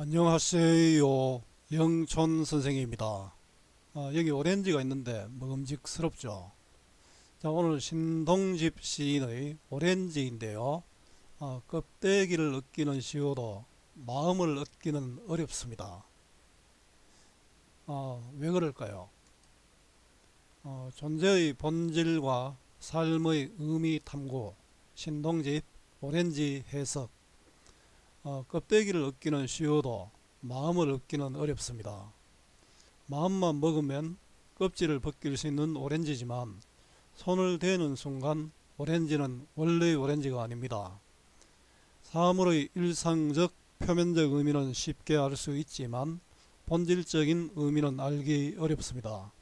안녕하세요. 영촌 선생입니다. 여기 오렌지가 있는데 먹음직스럽죠. 자, 오늘 신동집 시인의 오렌지인데요. 껍데기를 얻기는 쉬워도 마음을 얻기는 어렵습니다. 왜 그럴까요? 존재의 본질과 삶의 의미 탐구, 신동집 오렌지 해석. 껍데기를 얻기는 쉬워도 마음을 얻기는 어렵습니다. 마음만 먹으면 껍질을 벗길 수 있는 오렌지지만 손을 대는 순간 오렌지는 원래의 오렌지가 아닙니다. 사물의 일상적 표면적 의미는 쉽게 알 수 있지만 본질적인 의미는 알기 어렵습니다.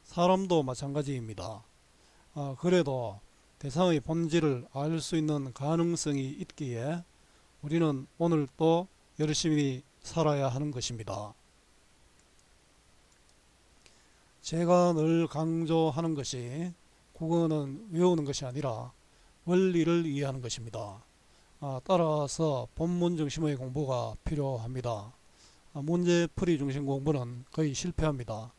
사람도 마찬가지입니다. 그래도 대상의 본질을 알 수 있는 가능성이 있기에 우리는 오늘 또 열심히 살아야 하는 것입니다. 제가 늘 강조하는 것이 국어는 외우는 것이 아니라 원리를 이해하는 것입니다. 따라서 본문 중심의 공부가 필요합니다. 문제풀이 중심 공부는 거의 실패합니다.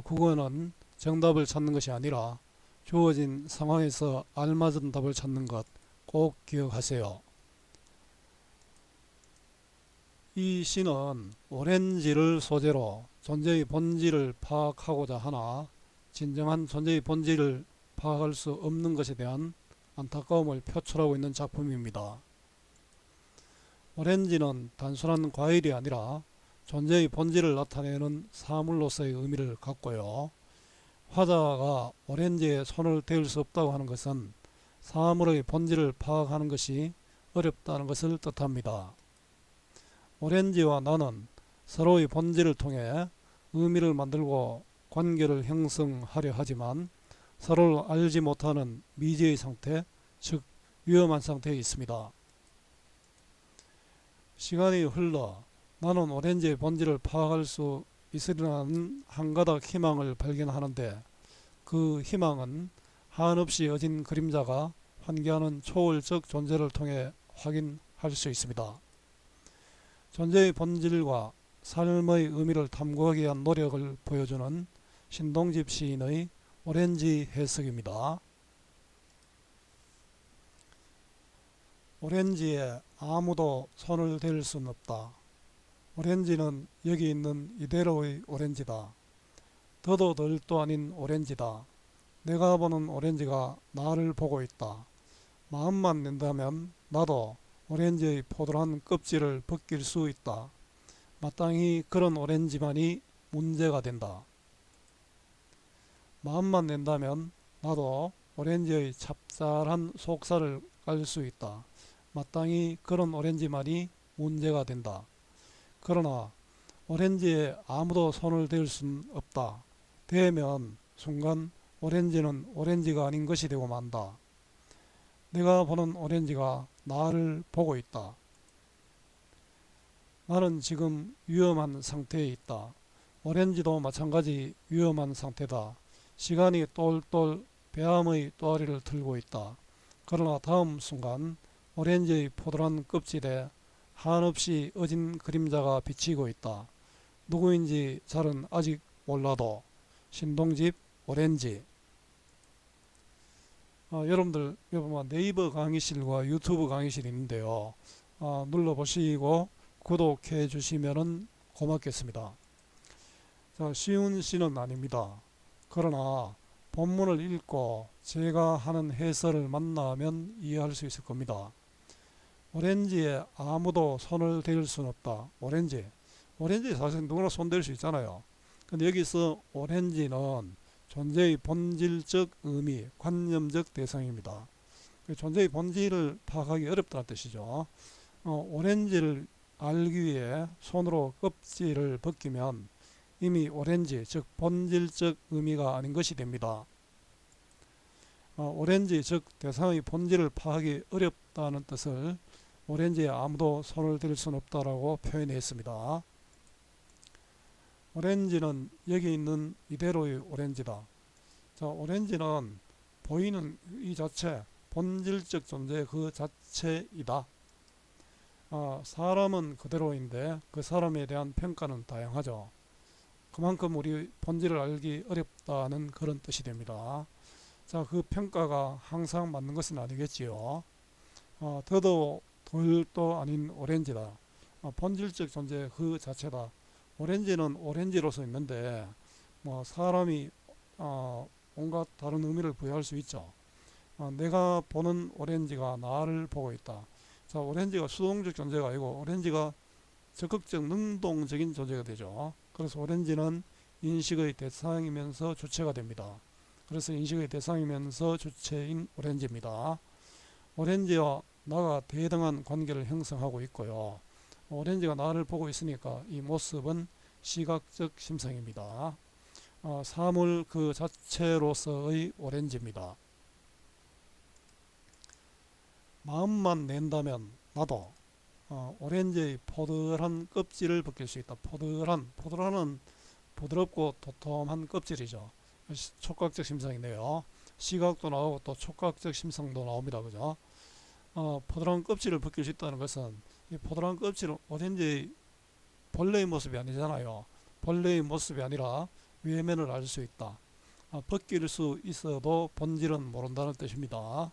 국어는 정답을 찾는 것이 아니라 주어진 상황에서 알맞은 답을 찾는 것 꼭 기억하세요. 이 시는 오렌지를 소재로 존재의 본질을 파악하고자 하나 진정한 존재의 본질을 파악할 수 없는 것에 대한 안타까움을 표출하고 있는 작품입니다. 오렌지는 단순한 과일이 아니라 존재의 본질을 나타내는 사물로서의 의미를 갖고요. 화자가 오렌지에 손을 댈 수 없다고 하는 것은 사물의 본질을 파악하는 것이 어렵다는 것을 뜻합니다. 오렌지와 나는 서로의 본질을 통해 의미를 만들고 관계를 형성하려 하지만 서로를 알지 못하는 미지의 상태, 즉 위험한 상태에 있습니다. 시간이 흘러 나는 오렌지의 본질을 파악할 수 있으리라는 한 가닥 희망을 발견하는데 그 희망은 한없이 어진 그림자가 환기하는 초월적 존재를 통해 확인할 수 있습니다. 존재의 본질과 삶의 의미를 탐구하기 위한 노력을 보여주는 신동집 시인의 오렌지 해석입니다. 오렌지에 아무도 손을 댈 수는 없다. 오렌지는 여기 있는 이대로의 오렌지다. 더도 덜도 아닌 오렌지다. 내가 보는 오렌지가 나를 보고 있다. 마음만 낸다면 나도 오렌지의 포도란 껍질을 벗길 수 있다. 마땅히 그런 오렌지만이 문제가 된다. 마음만 낸다면 나도 오렌지의 찹쌀한 속살을 깔 수 있다. 마땅히 그런 오렌지만이 문제가 된다. 그러나 오렌지에 아무도 손을 댈 수는 없다. 대면 순간 오렌지는 오렌지가 아닌 것이 되고 만다. 내가 보는 오렌지가 나를 보고 있다. 나는 지금 위험한 상태에 있다. 오렌지도 마찬가지 위험한 상태다. 시간이 똘똘 배암의 또아리를 틀고 있다. 그러나 다음 순간 오렌지의 포도란 껍질에 한없이 어진 그림자가 비치고 있다. 누구인지 잘은 아직 몰라도 신동집 오렌지. 여러분들 네이버 강의실과 유튜브 강의실이 있는데요. 눌러보시고 구독해 주시면 고맙겠습니다. 자, 쉬운 시는 아닙니다. 그러나 본문을 읽고 제가 하는 해설을 만나면 이해할 수 있을 겁니다. 오렌지에 아무도 손을 댈 수는 없다. 오렌지 사실 누구나 손 댈 수 있잖아요. 근데 여기서 오렌지는 존재의 본질적 의미, 관념적 대상입니다. 존재의 본질을 파악하기 어렵다는 뜻이죠. 오렌지를 알기 위해 손으로 껍질을 벗기면 이미 오렌지, 즉 본질적 의미가 아닌 것이 됩니다. 오렌지, 즉 대상의 본질을 파악하기 어렵다는 뜻을 오렌지에 아무도 손을 댈 수는 없다라고 표현했습니다. 오렌지는 여기 있는 이대로의 오렌지다. 자, 오렌지는 보이는 이 자체, 본질적 존재 그 자체이다. 사람은 그대로인데 그 사람에 대한 평가는 다양하죠. 그만큼 우리 본질을 알기 어렵다는 그런 뜻이 됩니다. 자, 그 평가가 항상 맞는 것은 아니겠지요. 더도 덜도 아닌 오렌지다. 본질적 존재 그 자체다. 오렌지는 오렌지로서 있는데 뭐 사람이 온갖 다른 의미를 부여할 수 있죠. 내가 보는 오렌지가 나를 보고 있다. 자, 오렌지가 수동적 존재가 아니고 오렌지가 적극적 능동적인 존재가 되죠. 그래서 오렌지는 인식의 대상이면서 주체가 됩니다. 그래서 인식의 대상이면서 주체인 오렌지입니다. 오렌지와 나가 대등한 관계를 형성하고 있고요. 오렌지가 나를 보고 있으니까 이 모습은 시각적 심성입니다. 사물 그 자체로서의 오렌지입니다. 마음만 낸다면 나도 오렌지의 포들한 껍질을 벗길 수 있다. 포들한은 부드럽고 도톰한 껍질이죠. 촉각적 심성이네요. 시각도 나오고 또 촉각적 심성도 나옵니다. 그죠? 포들한 껍질을 벗길 수 있다는 것은 이 포들한 껍질은 오렌지의 본래의 모습이 아니잖아요. 본래의 모습이 아니라 외면을 알 수 있다. 벗길 수 있어도 본질은 모른다는 뜻입니다.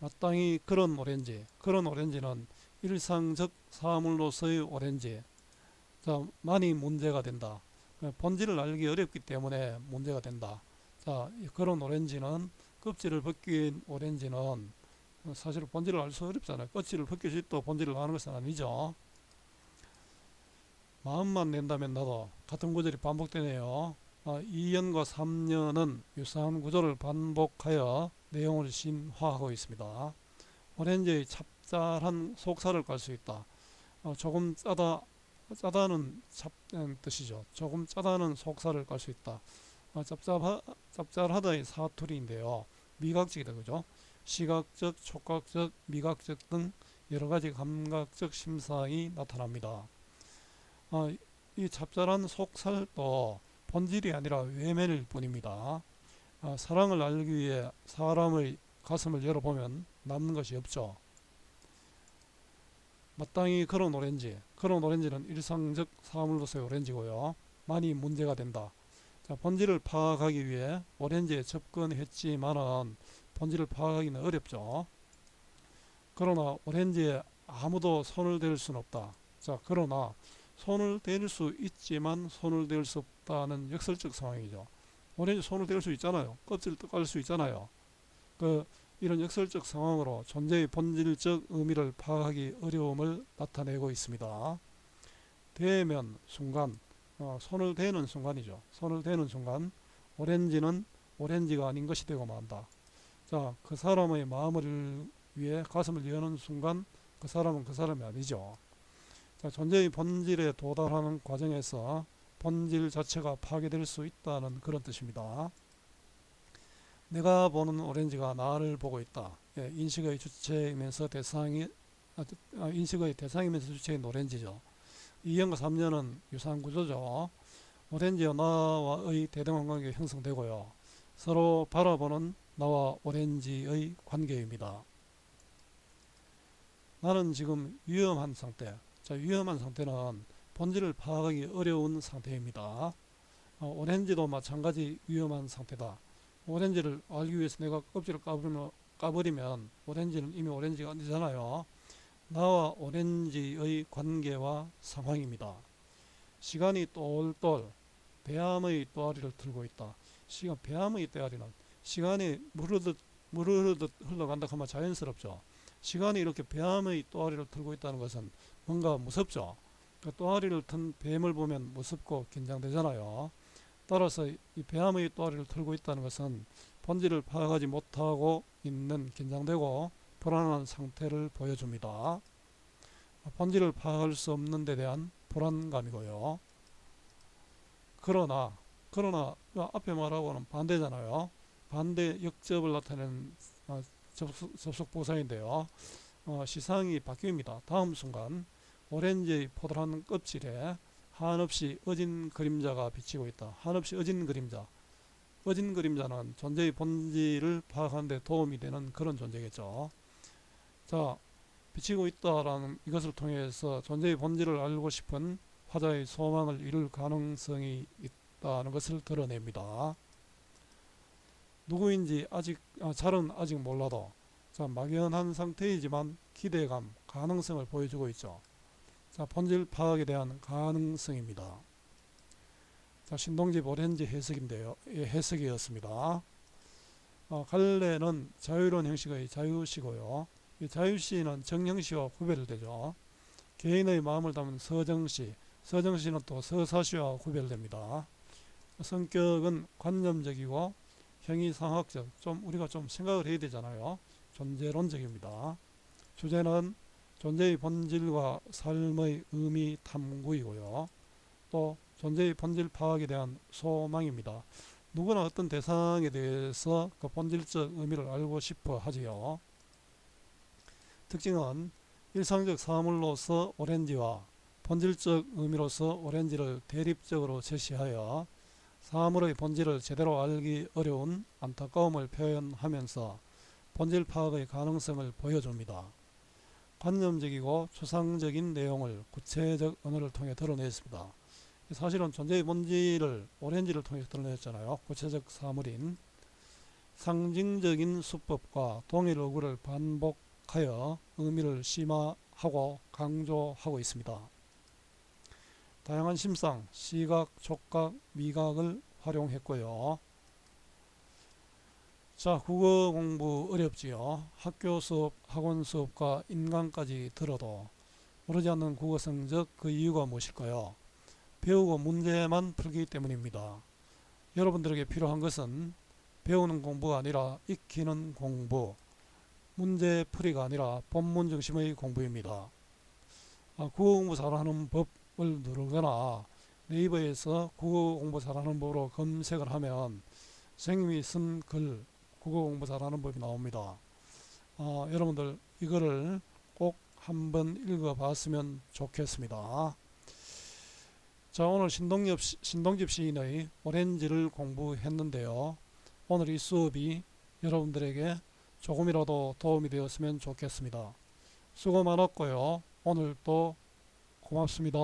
마땅히 그런 오렌지는 일상적 사물로서의 오렌지. 자, 많이 문제가 된다. 본질을 알기 어렵기 때문에 문제가 된다. 자, 그런 오렌지는 껍질을 벗긴 오렌지는 사실 본질을 알 수 어렵잖아요. 껍질을 벗길 수 있도 본질을 아는 것은 아니죠. 마음만 낸다면 나도 같은 구절이 반복되네요. 2년과 3년은 유사한 구조를 반복하여 내용을 심화하고 있습니다. 오렌지의 짭짤한 속살을 깔 수 있다. 조금 짜다는 뜻이죠. 조금 짜다는 속살을 깔 수 있다. 짭짤하다의 사투리인데요. 미각적이다, 그죠? 시각적, 촉각적, 미각적 등 여러 가지 감각적 심상이 나타납니다. 이 짭짤한 속살도 본질이 아니라 외면일 뿐입니다. 사랑을 알기 위해 사람의 가슴을 열어보면 남는 것이 없죠. 마땅히 그런 오렌지는 일상적 사물로서의 오렌지고요. 많이 문제가 된다. 자, 본질을 파악하기 위해 오렌지에 접근했지만은 본질을 파악하기는 어렵죠. 그러나 오렌지에 아무도 손을 댈 수는 없다. 자, 그러나 손을 댈 수 있지만 손을 댈 수 없다는 역설적 상황이죠. 오렌지 손을 댈 수 있잖아요. 껍질도 깔 수 있잖아요. 그 이런 역설적 상황으로 존재의 본질적 의미를 파악하기 어려움을 나타내고 있습니다. 대면 순간, 손을 대는 순간이죠. 손을 대는 순간 오렌지는 오렌지가 아닌 것이 되고 만다. 자, 그 사람의 마음을 위해 가슴을 여는 순간 그 사람은 그 사람이 아니죠. 자, 존재의 본질에 도달하는 과정에서 본질 자체가 파괴될 수 있다는 그런 뜻입니다. 내가 보는 오렌지가 나를 보고 있다. 예, 인식의 대상이면서 주체인 오렌지죠. 2년과 3년은 유사한 구조죠. 오렌지와 나와의 대등한 관계가 형성되고요. 서로 바라보는 나와 오렌지의 관계입니다. 나는 지금 위험한 상태. 자, 위험한 상태는 본질을 파악하기 어려운 상태입니다. 오렌지도 마찬가지 위험한 상태다. 오렌지를 알기 위해서 내가 껍질을 까버리면 오렌지는 이미 오렌지가 아니잖아요. 나와 오렌지의 관계와 상황입니다. 시간이 똘똘 배암의 또아리를 들고 있다. 배암의 또아리는 시간이 무르르듯 흘러간다 하면 자연스럽죠. 시간이 이렇게 배암의 또아리를 들고 있다는 것은 뭔가 무섭죠. 또아리를 튼 뱀을 보면 무섭고 긴장되잖아요. 따라서 이 배암의 또아리를 들고 있다는 것은 본질을 파악하지 못하고 있는 긴장되고 불안한 상태를 보여줍니다. 본질을 파악할 수 없는 데 대한 불안감이고요. 그러나 앞에 말하고는 반대잖아요. 반대 역접을 나타내는 접속 보사인데요. 시상이 바뀝니다. 다음 순간 오렌지의 포들한 껍질에 한없이 어진 그림자가 비치고 있다. 한없이 어진 그림자. 어진 그림자는 존재의 본질을 파악하는 데 도움이 되는 그런 존재겠죠. 자, 비치고 있다라는 이것을 통해서 존재의 본질을 알고 싶은 화자의 소망을 이룰 가능성이 있다는 것을 드러냅니다. 누구인지 잘은 아직 몰라도 막연한 상태이지만 기대감, 가능성을 보여주고 있죠. 본질 파악에 대한 가능성입니다. 신동집 오렌지 해석이었습니다. 갈래는 자유로운 형식의 자유시고요. 이 자유시는 정형시와 구별되죠. 개인의 마음을 담은 서정시, 서정시는 또 서사시와 구별됩니다. 성격은 관념적이고 형이상학적, 우리가 좀 생각을 해야 되잖아요. 존재론적입니다. 주제는 존재의 본질과 삶의 의미 탐구이고요. 또 존재의 본질 파악에 대한 소망입니다. 누구나 어떤 대상에 대해서 그 본질적 의미를 알고 싶어 하지요. 특징은 일상적 사물로서 오렌지와 본질적 의미로서 오렌지를 대립적으로 제시하여 사물의 본질을 제대로 알기 어려운 안타까움을 표현하면서 본질 파악의 가능성을 보여줍니다. 관념적이고 추상적인 내용을 구체적 언어를 통해 드러냈습니다. 사실은 존재의 본질을 오렌지를 통해서 드러냈잖아요. 구체적 사물인 상징적인 수법과 동일 어구를 반복하여 의미를 심화하고 강조하고 있습니다. 다양한 심상, 시각, 촉각, 미각을 활용했고요. 국어 공부 어렵지요. 학교 수업, 학원 수업과 인강까지 들어도 오르지 않는 국어 성적, 그 이유가 무엇일까요? 배우고 문제만 풀기 때문입니다. 여러분들에게 필요한 것은 배우는 공부가 아니라 익히는 공부, 문제풀이가 아니라 본문 중심의 공부입니다. 국어 공부 잘하는 법을 누르거나 네이버에서 국어 공부 잘하는 법으로 검색을 하면 선생님이 쓴 글, 국어 공부 잘하는 법이 나옵니다. 여러분들 이거를 꼭 한번 읽어봤으면 좋겠습니다. 오늘 신동집 시인의 오렌지를 공부했는데요. 오늘 이 수업이 여러분들에게 조금이라도 도움이 되었으면 좋겠습니다. 수고 많았고요. 오늘도 고맙습니다.